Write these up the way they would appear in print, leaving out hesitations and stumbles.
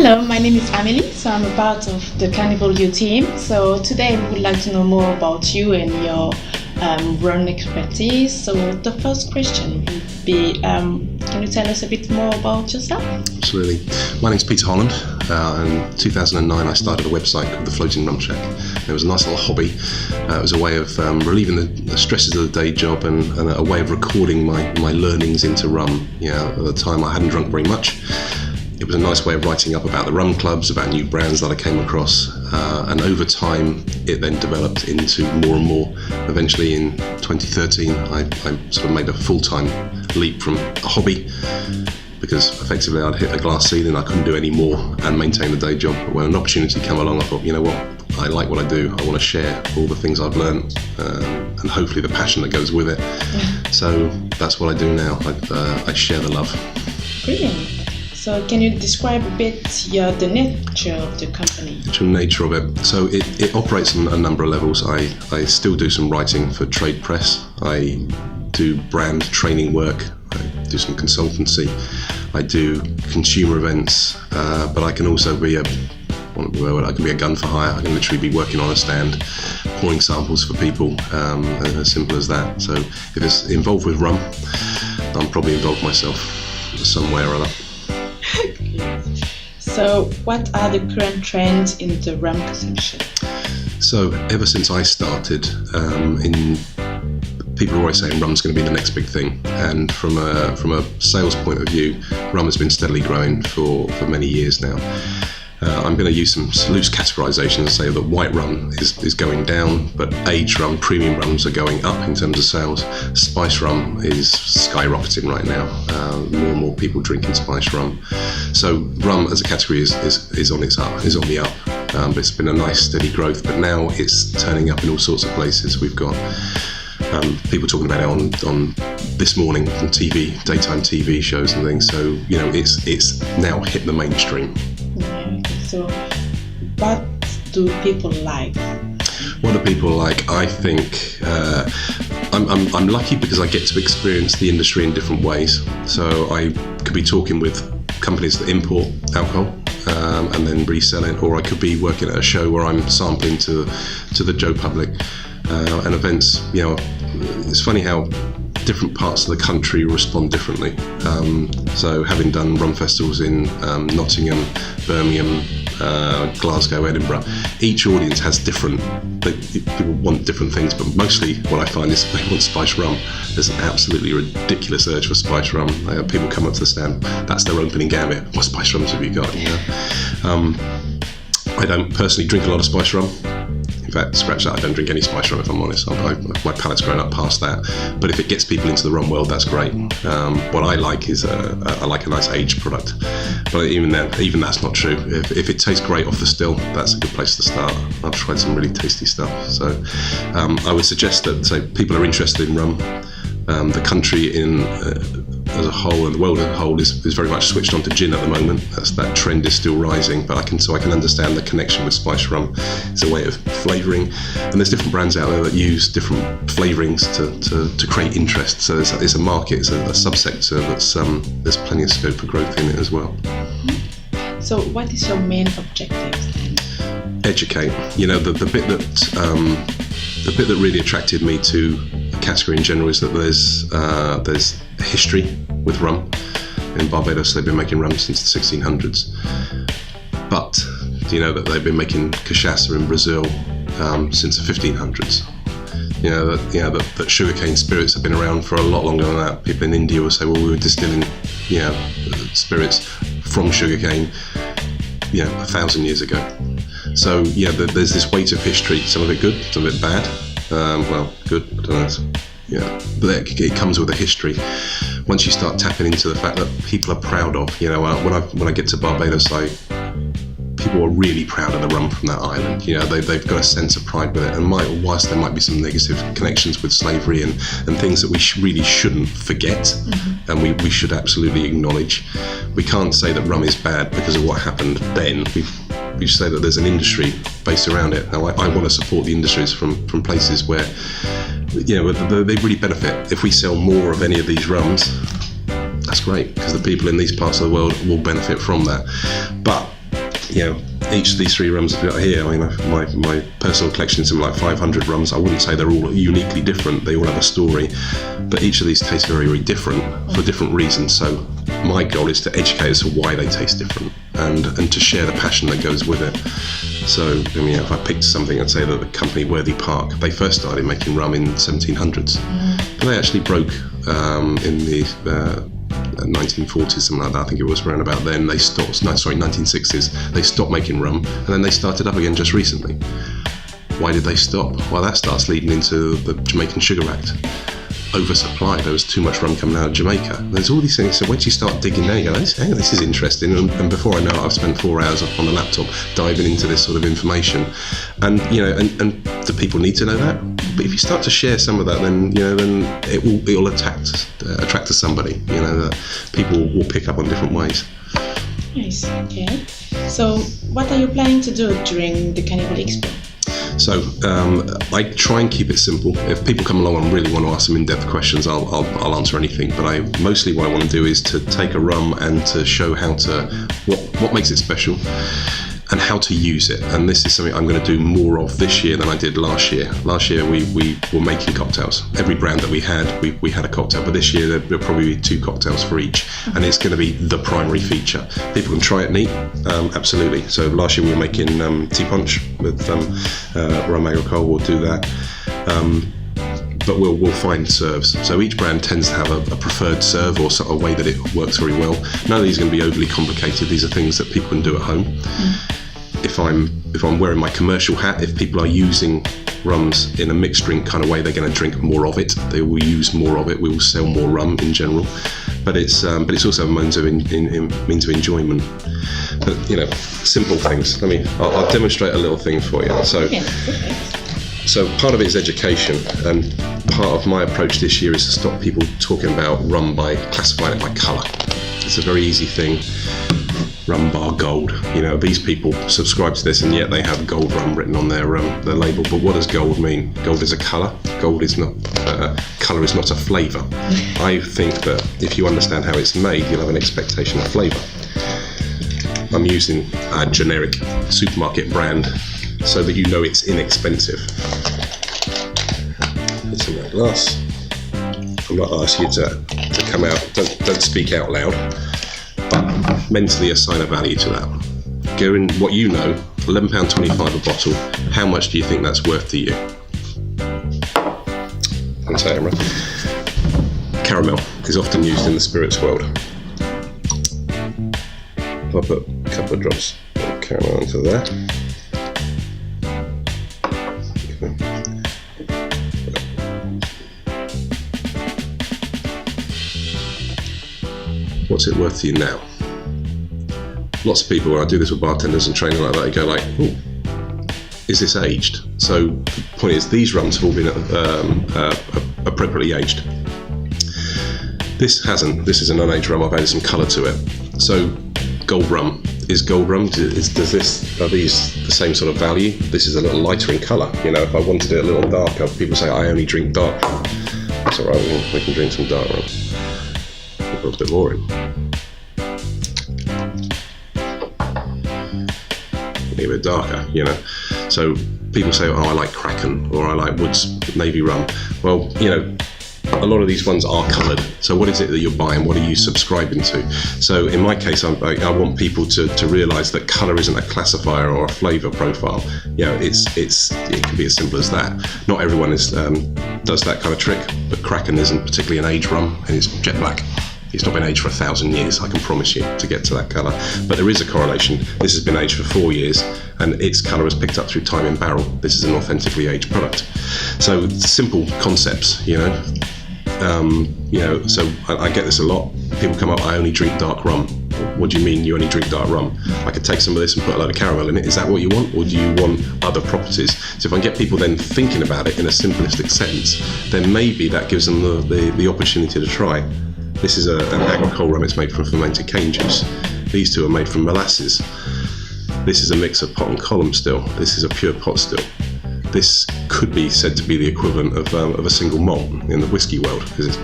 Hello, my name is Amelie, so I'm a part of the Carnival U team. So today we would like to know more about you and your run expertise. So the first question would be, can you tell us a bit more about yourself? Absolutely. My name's Peter Holland. In 2009 I started a website called The Floating Rum Shack. It was a nice little hobby. It was a way of relieving the stresses of the day job and a way of recording my learnings into rum. At the time I hadn't drunk very much. It was a nice way of writing up about the rum clubs, about new brands that I came across, and over time it then developed into more and more. Eventually in 2013 I sort of made a full-time leap from a hobby, because effectively I'd hit a glass ceiling, I couldn't do any more and maintain the day job. But when an opportunity came along I thought, you know what, I like what I do, I want to share all the things I've learned and hopefully the passion that goes with it. So that's what I do now, I share the love. Brilliant. So can you describe a bit the nature of the company? The nature of it. So it operates on a number of levels. I still do some writing for trade press. I do brand training work. I do some consultancy. I do consumer events. But I can also be I can be a gun for hire. I can literally be working on a stand, pouring samples for people, as simple as that. So if it's involved with rum, I'm probably involved myself some way or other. So what are the current trends in the rum consumption? So ever since I started, people are always saying rum's going to be the next big thing, and from a sales point of view, rum has been steadily growing for many years now. I'm going to use some loose categorisation and say that white rum is going down, but aged rum, premium rums are going up in terms of sales. Spice rum is skyrocketing right now. More and more people drinking spice rum. So rum as a category is on the up. But it's been a nice steady growth. But now it's turning up in all sorts of places. We've got people talking about it on this morning on TV, daytime TV shows and things. So it's now hit the mainstream. Yeah. So what do people like? What do people like? I think I'm lucky because I get to experience the industry in different ways. So I could be talking with companies that import alcohol and then resell it, or I could be working at a show where I'm sampling to the Joe public and events. It's funny how different parts of the country respond differently. So having done rum festivals in Nottingham, Birmingham, Glasgow, Edinburgh, each audience has people want different things, but mostly what I find is they want spice rum. There's an absolutely ridiculous urge for spice rum. People come up to the stand, that's their opening gambit. What spice rums have you got? I don't personally drink a lot of spice rum. In fact, scratch that, I don't drink any spice rum if I'm honest. My palate's grown up past that. But if it gets people into the rum world, that's great. What I like is I like a nice aged product. But even that's not true. If it tastes great off the still, that's a good place to start. I've tried some really tasty stuff. So I would suggest that people are interested in rum. The country as a whole and the world as a whole is very much switched on to gin at the moment. That trend is still rising, but I can understand the connection with spice rum. It's a way of flavouring, and there's different brands out there that use different flavourings to create interest. So it's a market, it's a subsector there's plenty of scope for growth in it as well. So what is your main objective then? Educate. The bit that really attracted me to the category in general is that there's a history with rum. In Barbados they've been making rum since the 1600s. But do you know that they've been making cachaça in Brazil since the 1500s? That sugarcane spirits have been around for a lot longer than that. People in India will say, well, we were distilling spirits from sugarcane 1,000 years ago. So there's this weight of history, some of it good, some of it bad. Good, I don't know. But it comes with a history. Once you start tapping into the fact that people are proud of, when I get to Barbados, people are really proud of the rum from that island. They've got a sense of pride with it. And whilst there might be some negative connections with slavery and things that we really shouldn't forget, and we should absolutely acknowledge, we can't say that rum is bad because of what happened then. We should say that there's an industry based around it. Now, I want to support the industries from places where they really benefit. If we sell more of any of these rums, that's great, because the people in these parts of the world will benefit from that. But each of these 3 rums I've got here, I mean, my personal collection is something like 500 rums. I wouldn't say they're all uniquely different. They all have a story, but each of these tastes very, very different for different reasons. So my goal is to educate as to why they taste different and to share the passion that goes with it. So, I mean, if I picked something, I'd say that the company Worthy Park, they first started making rum in 1700s, but they actually broke in the 1940s, something like that. I think it was around about then. They stopped. No, sorry, 1960s. They stopped making rum, and then they started up again just recently. Why did they stop? Well, that starts leading into the Jamaican Sugar Act. Oversupply. There was too much rum coming out of Jamaica. There's all these things. So once you start digging there, you go, hey, this is interesting. And before I know it, I've spent 4 hours up on the laptop diving into this sort of information. And and do people need to know that? But if you start to share some of that, then it will attract to somebody. That people will pick up on different ways. Nice. Okay. So what are you planning to do during the Carnival Expo? So I try and keep it simple. If people come along and really want to ask some in-depth questions, I'll answer anything. But mostly what I want to do is to take a rum and to show what makes it special and how to use it. And this is something I'm going to do more of this year than I did last year. Last year we were making cocktails. Every brand that we had a cocktail, but this year there'll probably be 2 cocktails for each, and it's going to be the primary feature. People can try it neat, absolutely. So last year we were making tea punch with rum agricole. We'll do that. But we'll find serves. So each brand tends to have a preferred serve or sort of way that it works very well. None of these are going to be overly complicated. These are things that people can do at home. If I'm wearing my commercial hat, if people are using rums in a mixed drink kind of way, they're going to drink more of it. They will use more of it. We will sell more rum in general. But it's also a means of enjoyment. But simple things. I'll demonstrate a little thing for you. So part of it is education, and part of my approach this year is to stop people talking about rum by classifying it by colour. It's a very easy thing. Rum bar gold. These people subscribe to this, and yet they have gold rum written on their label. But what does gold mean? Gold is a colour. Gold is not colour is not a flavour. I think that if you understand how it's made, you'll have an expectation of flavour. I'm using a generic supermarket brand so that it's inexpensive. It's in my glass. I'm not asking you to come out. Don't speak out loud. But mentally assign a value to that. Go in what £11.25 a bottle. How much do you think that's worth to you? Caramel is often used in the spirits world. I'll put a couple of drops of caramel into there. What's it worth to you now? Lots of people, when I do this with bartenders and training like that, they go like, "Ooh, is this aged?" So the point is, these rums have all been appropriately aged. This hasn't. This is an unaged rum. I've added some colour to it. So gold rum is gold rum. Are these the same sort of value? This is a little lighter in colour. If I wanted it a little darker, people say I only drink dark rum. That's all right. We can drink some dark rum. Put a bit more in. A bit darker, So people say, "Oh, I like Kraken," or "I like Wood's Navy Rum." Well, a lot of these ones are coloured. So what is it that you're buying? What are you subscribing to? So in my case, I want people to realise that colour isn't a classifier or a flavour profile. It can be as simple as that. Not everyone does that kind of trick, but Kraken isn't particularly an aged rum, and it's jet black. It's not been aged for 1,000 years, I can promise you, to get to that colour. But there is a correlation. This has been aged for 4 years, and its colour is picked up through time in barrel. This is an authentically aged product. So simple concepts, So I get this a lot. People come up, "I only drink dark rum." What do you mean you only drink dark rum? I could take some of this and put a load of caramel in it. Is that what you want? Or do you want other properties? So if I can get people then thinking about it in a simplistic sense, then maybe that gives them the opportunity to try. This is an agricole rum. It's made from fermented cane juice. These two are made from molasses. This is a mix of pot and column still. This is a pure pot still. This could be said to be the equivalent of a single malt in the whiskey world, because it's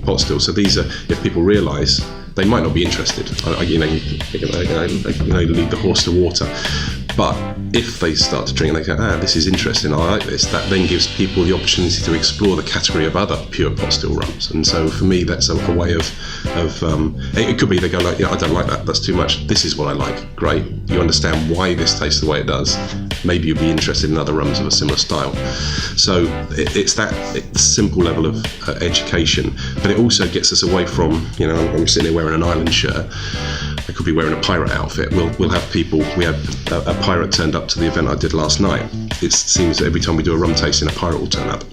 pot still. So these are, if people realise they might not be interested. You lead the horse to water. But if they start to drink and they go, this is interesting, I like this, that then gives people the opportunity to explore the category of other pure pot still rums. And so for me, that's a way of it could be they go like, I don't like that, that's too much. This is what I like. Great. You understand why this tastes the way it does. Maybe you'll be interested in other rums of a similar style. So it's that simple level of education, but it also gets us away from, I'm sitting here wearing an island shirt. I could be wearing a pirate outfit. We'll have people. We had a pirate turned up to the event I did last night. It seems that every time we do a rum tasting, a pirate will turn up.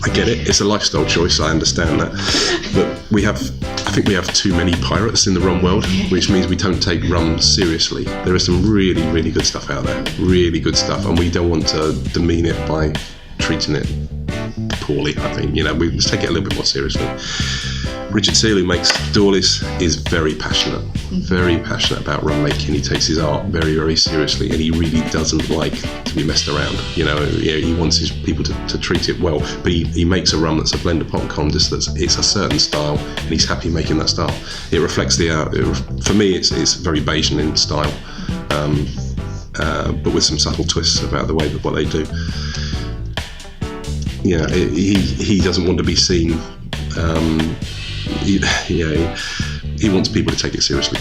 I get it. It's a lifestyle choice. I understand that. But I think we have too many pirates in the rum world, which means we don't take rum seriously. There is some really, really good stuff out there. Really good stuff, and we don't want to demean it by treating it poorly. I think we just take it a little bit more seriously. Richard Seal, who makes Dawlis, is very passionate about rum making. He takes his art very, very seriously, and he really doesn't like to be messed around. He wants his people to treat it well, but he makes a rum that's a blend of pot and condis. It's a certain style, and he's happy making that style. It reflects the art. For me, it's very Bayesian in style, but with some subtle twists about the way that what they do. He doesn't want to be seen. He wants people to take it seriously.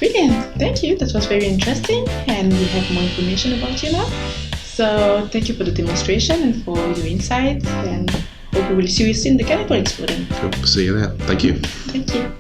Brilliant, thank you. That was very interesting, and we have more information about you now. So thank you for the demonstration and for your insights, and hope we will see you soon in the Cannibal Exploding. Cool. See you there. Thank you. Thank you.